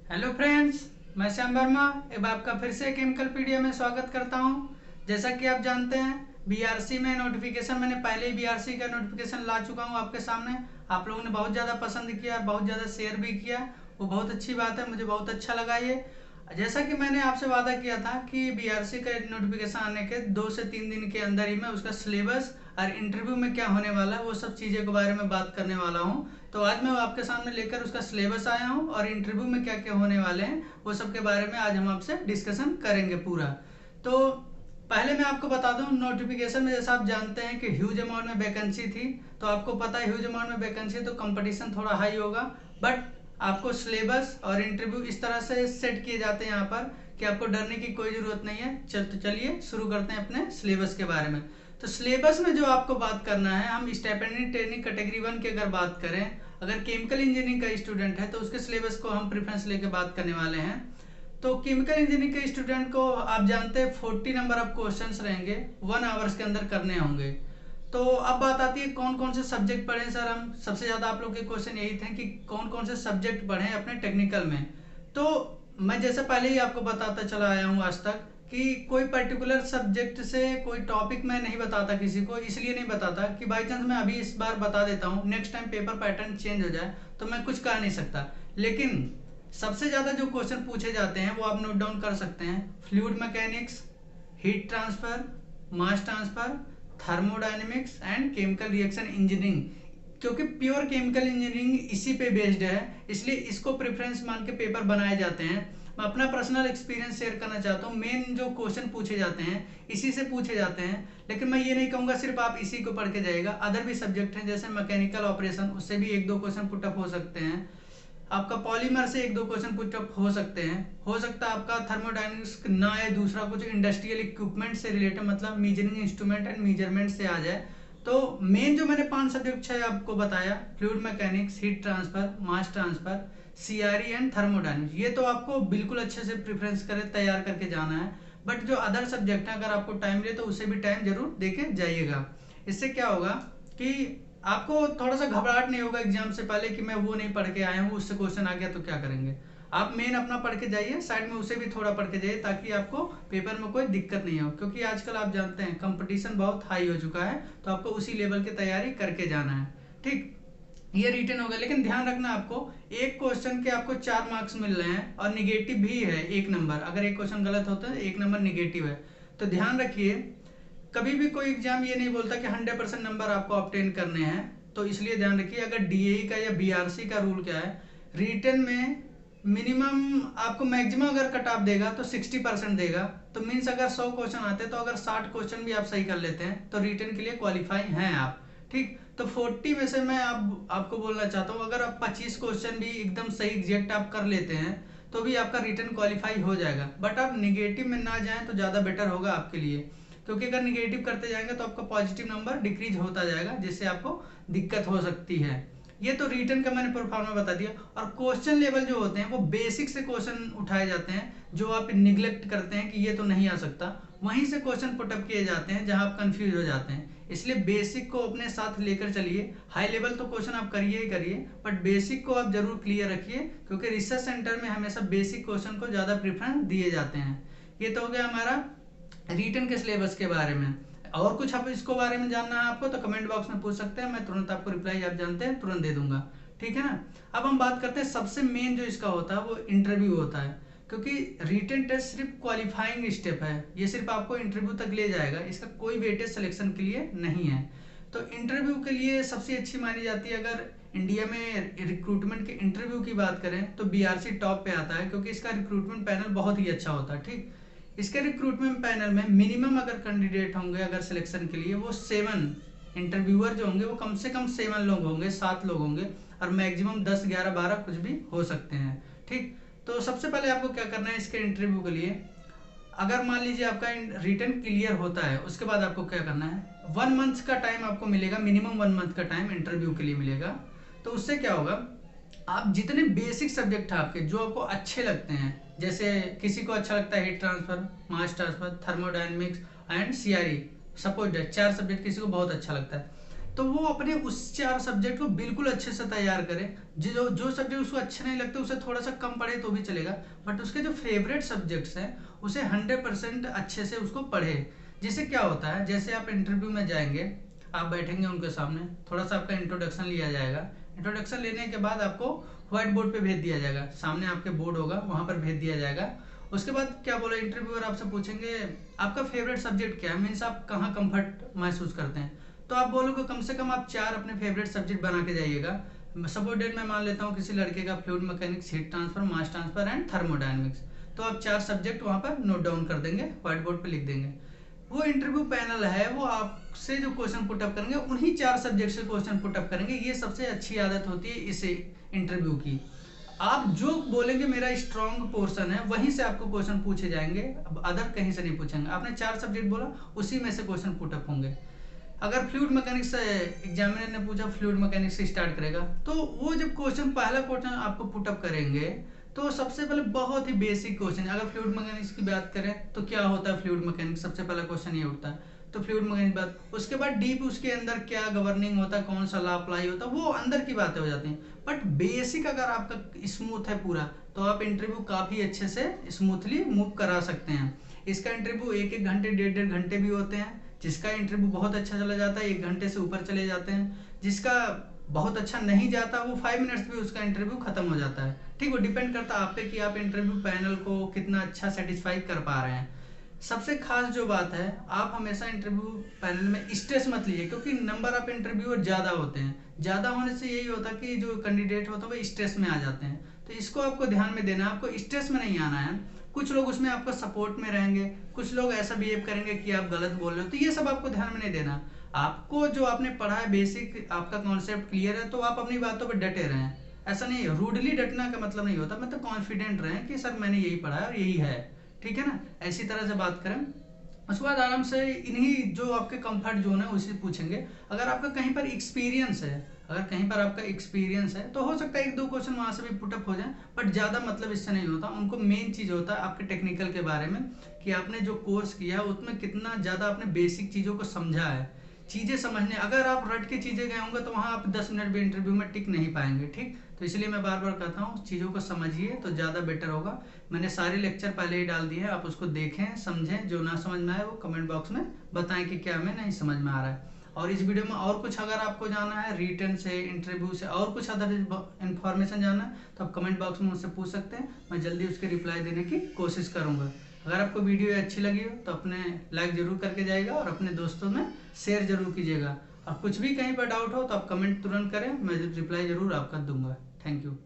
Hello friends, मैं श्याम वर्मा अब आपका फिर से केमिकल पीडिया में स्वागत करता हूं। जैसा कि आप जानते हैं, बीआरसी में नोटिफिकेशन मैंने पहले ही बीआरसी का नोटिफिकेशन ला चुका हूं आपके सामने। आप लोगों ने बहुत ज़्यादा पसंद किया, बहुत ज़्यादा शेयर भी किया, वो बहुत अच्छी बात है, मुझे बहुत अच्छा लगा ये। जैसा कि मैंने आपसे वादा किया था कि बीआरसी का नोटिफिकेशन आने के 2 से 3 दिन के अंदर ही मैं उसका सिलेबस और इंटरव्यू में क्या होने वाला है वो सब चीज़ों के बारे में बात करने वाला हूँ। तो आज मैं आपके सामने लेकर उसका सिलेबस आया हूँ और इंटरव्यू में क्या क्या होने वाले हैं वो सब के बारे में आज हम आपसे डिस्कशन करेंगे पूरा। तो पहले मैं आपको बता दूं, नोटिफिकेशन में जैसा आप जानते हैं कि ह्यूज अमाउंट में वैकेंसी थी। तो आपको पता है ह्यूज अमाउंट में वैकेंसी तो कंपटीशन थोड़ा हाई होगा, बट आपको सिलेबस और इंटरव्यू इस तरह से सेट किए जाते हैं यहाँ पर कि आपको डरने की कोई ज़रूरत नहीं है। तो चलिए शुरू करते हैं अपने सिलेबस के बारे में। तो सिलेबस में जो आपको बात करना है, हम स्टाइपेंडियरी ट्रेनिंग कैटेगरी 1 की अगर बात करें, अगर केमिकल इंजीनियरिंग का स्टूडेंट है तो उसके सिलेबस को हम प्रेफरेंस लेके बात करने वाले हैं। तो केमिकल इंजीनियरिंग के स्टूडेंट को आप जानते हैं 40 नंबर ऑफ क्वेश्चंस रहेंगे, 1 आवर्स के अंदर करने होंगे। तो अब बात आती है कौन कौन से सब्जेक्ट पढ़ें सर हम। सबसे ज़्यादा आप लोग के क्वेश्चन यही थे कि कौन कौन से सब्जेक्ट पढ़ें अपने टेक्निकल में। तो मैं जैसे पहले ही आपको बताता चला आया हूँ आज तक कि कोई पर्टिकुलर सब्जेक्ट से कोई टॉपिक मैं नहीं बताता किसी को, इसलिए नहीं बताता कि बाई चांस मैं अभी इस बार बता देता हूँ, next time paper pattern change हो जाए तो मैं कुछ कह नहीं सकता। लेकिन सबसे ज़्यादा जो क्वेश्चन पूछे जाते हैं वो आप नोट डाउन कर सकते हैं। Fluid mechanics, heat transfer, mass transfer, thermodynamics and chemical reaction engineering. क्योंकि प्योर केमिकल इंजीनियरिंग इसी पे बेस्ड है, इसलिए इसको प्रेफरेंस मान के पेपर बनाए जाते हैं। मैं अपना पर्सनल एक्सपीरियंस शेयर करना चाहता हूँ। मेन जो क्वेश्चन पूछे जाते हैं इसी से पूछे जाते हैं, लेकिन मैं ये नहीं कहूँगा सिर्फ आप इसी को पढ़ के जाइएगा। अदर भी सब्जेक्ट हैं जैसे मैकेनिकल ऑपरेशन, उससे भी 1-2 क्वेश्चन पुटअप हो सकते हैं। आपका पॉलीमर से 1-2 क्वेश्चन पुटअप हो सकते हैं। हो सकता है आपका थर्मोडायनेमिक्स ना आए, दूसरा कुछ इंडस्ट्रियल इक्विपमेंट से रिलेटेड, मतलब मीजरिंग इंस्ट्रूमेंट एंड मेजरमेंट से आ जाए। तो मेन जो मैंने 5 सब्जेक्ट 6 आपको बताया, fluid mechanics, heat transfer, mass transfer, CRE and thermodynamics, ये तो आपको बिल्कुल अच्छे से प्रिफरेंस करे तैयार करके जाना है। बट जो अदर सब्जेक्ट है अगर आपको टाइम ले तो उसे भी टाइम जरूर देके जाइएगा। इससे क्या होगा कि आपको थोड़ा सा घबराहट नहीं होगा एग्जाम से पहले कि मैं वो नहीं पढ़ के आया हूँ, उससे क्वेश्चन आ गया तो क्या करेंगे। आप मेन अपना पढ़ के जाइए, साइड में उसे भी थोड़ा पढ़ के जाइए ताकि आपको पेपर में कोई दिक्कत नहीं हो। क्योंकि आजकल आप जानते हैं कंपटीशन बहुत हाई हो चुका है, तो आपको उसी लेवल की तैयारी करके जाना है। ठीक, ये रिटर्न हो गया, लेकिन ध्यान रखना आपको एक क्वेश्चन के आपको 4 मार्क्स मिल रहे हैं और निगेटिव भी है 1 नंबर। अगर एक क्वेश्चन गलत होता है 1 नंबर निगेटिव है। तो ध्यान रखिए, कभी भी कोई एग्जाम ये नहीं बोलता कि 100% नंबर आपको ऑब्टेन करने हैं। तो इसलिए ध्यान रखिए, अगर डीएई का या बीआरसी का रूल क्या है, रिटन में मिनिमम आपको मैक्सिमम अगर कट ऑफ देगा तो 60% देगा। तो मीन्स अगर 100 क्वेश्चन आते हैं तो अगर 60 क्वेश्चन भी आप सही कर लेते हैं तो रिटन के लिए क्वालिफाई हैं आप। ठीक, तो 40 में से मैं आपको बोलना चाहता हूँ, अगर आप 25 क्वेश्चन भी एकदम सही एग्जैक्ट आप कर लेते हैं तो भी आपका रिटन क्वालिफाई हो जाएगा। बट आप निगेटिव में ना जाएं तो ज़्यादा बेटर होगा आपके लिए। क्योंकि अगर निगेटिव करते जाएंगे तो आपका पॉजिटिव नंबर डिक्रीज होता जाएगा, जिससे आपको दिक्कत हो सकती है। ये तो रिटर्न का मैंने परफॉर्मा बता दिया। और क्वेश्चन लेवल जो होते हैं वो बेसिक से क्वेश्चन उठाए जाते हैं, जो आप निग्लेक्ट करते हैं कि ये तो नहीं आ सकता, वहीं से क्वेश्चन पुटअप किए जाते हैं जहां आप कंफ्यूज हो जाते हैं। इसलिए बेसिक को अपने साथ लेकर चलिए। हाई लेवल तो क्वेश्चन आप करिए ही करिए, बट बेसिक को आप जरूर क्लियर रखिए, क्योंकि रिसर्च सेंटर में हमेशा बेसिक क्वेश्चन को ज़्यादा प्रेफरेंस दिए जाते हैं। ये तो हो गया हमारा रिटर्न के सिलेबस के बारे में। और कुछ आप इसको बारे में जानना है आपको तो कमेंट बॉक्स में पूछ सकते हैं, मैं तुरंत आपको रिप्लाई, आप जानते हैं, तुरंत दे दूंगा। ठीक है ना। अब हम बात करते हैं सबसे मेन जो इसका होता है वो इंटरव्यू होता है। क्योंकि रिटन टेस्ट सिर्फ क्वालिफाइंग स्टेप है, ये सिर्फ आपको इंटरव्यू तक ले जाएगा, इसका कोई वेटेज सिलेक्शन के लिए नहीं है। तो इंटरव्यू के लिए सबसे अच्छी मानी जाती है, अगर इंडिया में रिक्रूटमेंट के इंटरव्यू की बात करें तो बीआरसी टॉप पे आता है, क्योंकि इसका रिक्रूटमेंट पैनल बहुत ही अच्छा होता है। ठीक, इसके रिक्रूटमेंट पैनल में मिनिमम अगर कैंडिडेट होंगे अगर सिलेक्शन के लिए, वो 7 इंटरव्यूअर जो होंगे वो कम से कम 7 लोग होंगे, 7 लोग होंगे, और मैक्सिमम 10, 11, 12 कुछ भी हो सकते हैं। ठीक, तो सबसे पहले आपको क्या करना है इसके इंटरव्यू के लिए, अगर मान लीजिए आपका रिटन क्लियर होता है, उसके बाद आपको क्या करना है, 1 मंथ का टाइम आपको मिलेगा, मिनिमम 1 मंथ का टाइम इंटरव्यू के लिए मिलेगा। तो उससे क्या होगा, आप जितने बेसिक सब्जेक्ट है आपके जो आपको अच्छे लगते हैं, जैसे किसी को अच्छा लगता है heat transfer, mass transfer, thermodynamics and CRE, suppose 4 subject किसी को बहुत अच्छा लगता है, तो वो अपने उस 4 सब्जेक्ट को बिल्कुल अच्छे से तैयार करे। जो सब्जेक्ट उसको अच्छे नहीं लगते उसे थोड़ा सा कम पढ़े तो भी चलेगा, बट उसके जो फेवरेट सब्जेक्ट्स हैं उसे 100% अच्छे से उसको पढ़े। जिससे क्या होता है, जैसे आप इंटरव्यू में जाएंगे, आप बैठेंगे उनके सामने, थोड़ा सा आपका इंट्रोडक्शन लिया जाएगा। इंट्रोडक्शन लेने के बाद आपको व्हाइट बोर्ड पे भेज दिया जाएगा, सामने आपके बोर्ड होगा वहां पर भेज दिया जाएगा। उसके बाद क्या बोला, इंटरव्यूअर आपसे पूछेंगे आपका फेवरेट सब्जेक्ट क्या है, मीन्स आप कहाँ कंफर्ट महसूस करते हैं। तो आप बोलोगे कम से कम आप 4 अपने फेवरेट सब्जेक्ट बना के जाइएगा। सपोज डेट मैं मान लेता हूँ किसी लड़के का fluid mechanics, heat transfer, mass transfer and thermodynamics, तो आप 4 सब्जेक्ट वहां पर नोट डाउन कर देंगे, व्हाइट बोर्ड पे लिख देंगे। वो इंटरव्यू पैनल है वो आपसे जो क्वेश्चन पुटअप करेंगे उन्हीं 4 सब्जेक्ट से क्वेश्चन पुटअप करेंगे। ये सबसे अच्छी आदत होती है इस इंटरव्यू की। आप जो बोलेंगे मेरा स्ट्रॉन्ग पोर्शन है वहीं से आपको क्वेश्चन पूछे जाएंगे, अब अदर कहीं से नहीं पूछेंगे। आपने 4 सब्जेक्ट बोला, उसी में से क्वेश्चन पुटअप होंगे। अगर फ्लूइड मैकेनिक्स एग्जामिनर ने पूछा फ्लूइड मैकेनिक्स से स्टार्ट करेगा, तो वो जब पहला क्वेश्चन आपको पुटअप करेंगे तो सबसे पहले बहुत ही बेसिक क्वेश्चन है। अगर फ्लूइड मैकेनिक्स की बात करें तो क्या होता है फ्लूइड मैकेनिक्स, सबसे पहला क्वेश्चन ये उठता है। तो फ्लूइड मैकेनिक्स बात, उसके बाद डीप उसके अंदर क्या गवर्निंग होता है, कौन सा लॉ अप्लाई होता है, वो अंदर की बातें हो जाती हैं। बट बेसिक अगर आपका स्मूथ है पूरा, तो आप इंटरव्यू काफी अच्छे से स्मूथली मूव करा सकते हैं। इसका इंटरव्यू 1-1 घंटे, 1.5-1.5 घंटे भी होते हैं। जिसका इंटरव्यू बहुत अच्छा चला जाता है 1 घंटे से ऊपर चले जाते हैं। जिसका बहुत अच्छा नहीं जाता वो 5 मिनट्स में उसका इंटरव्यू खत्म हो जाता है। ठीक, वो डिपेंड करता है आप पे कि आप इंटरव्यू पैनल को कितना अच्छा सेटिस्फाई कर पा रहे हैं। सबसे खास जो बात है, आप हमेशा इंटरव्यू पैनल में स्ट्रेस मत लीजिए, क्योंकि नंबर ऑफ इंटरव्यूअर ज्यादा होते हैं। ज्यादा होने से यही होता है कि जो कैंडिडेट होता है वो स्ट्रेस में आ जाते हैं। तो इसको आपको ध्यान में देना है, आपको स्ट्रेस में नहीं आना है। कुछ लोग उसमें आपका सपोर्ट में रहेंगे, कुछ लोग ऐसा बिहेव करेंगे कि आप गलत बोल रहे हो, तो ये सब आपको ध्यान में नहीं देना। आपको जो आपने पढ़ा है बेसिक, आपका कॉन्सेप्ट क्लियर है, तो आप अपनी बातों पर डटे रहें। ऐसा नहीं, रूडली डटना का मतलब नहीं होता, मतलब कॉन्फिडेंट रहें कि सर मैंने यही पढ़ा है और यही है। ठीक है ना, ऐसी तरह से बात करें। उसके बाद आराम से इन्हीं जो आपके कंफर्ट जोन है उसी पूछेंगे। अगर आपका कहीं पर एक्सपीरियंस है, अगर कहीं पर आपका एक्सपीरियंस है तो हो सकता है 1-2 क्वेश्चन वहां से भी पुटअप हो जाए, बट ज्यादा मतलब इससे नहीं होता। उनको मेन चीज होता है आपके टेक्निकल के बारे में, कि आपने जो कोर्स किया है उसमें कितना ज्यादा आपने बेसिक चीजों को समझा है। चीजें समझने, अगर आप रट के चीजें गए होंगे तो वहां आप 10 मिनट भी इंटरव्यू में टिक नहीं पाएंगे। ठीक, तो इसलिए मैं बार बार कहता हूँ चीजों को समझिए तो ज्यादा बेटर होगा। मैंने सारे लेक्चर पहले ही डाल दिए हैं, आप उसको देखें समझें, जो ना समझ में आए वो कमेंट बॉक्स में बताएं कि क्या हमें नहीं समझ में आ रहा है। और इस वीडियो में और कुछ अगर आपको जानना है रिटर्न से, इंटरव्यू से, और कुछ अदर इन्फॉर्मेशन जानना है तो आप कमेंट बॉक्स में मुझसे पूछ सकते हैं, मैं जल्दी उसके रिप्लाई देने की कोशिश करूंगा। अगर आपको वीडियो अच्छी लगी हो तो अपने लाइक जरूर करके जाएगा और अपने दोस्तों में शेयर जरूर कीजिएगा। और कुछ भी कहीं पर डाउट हो तो आप कमेंट तुरंत करें, मैं रिप्लाई जरूर आपका दूंगा। Thank you.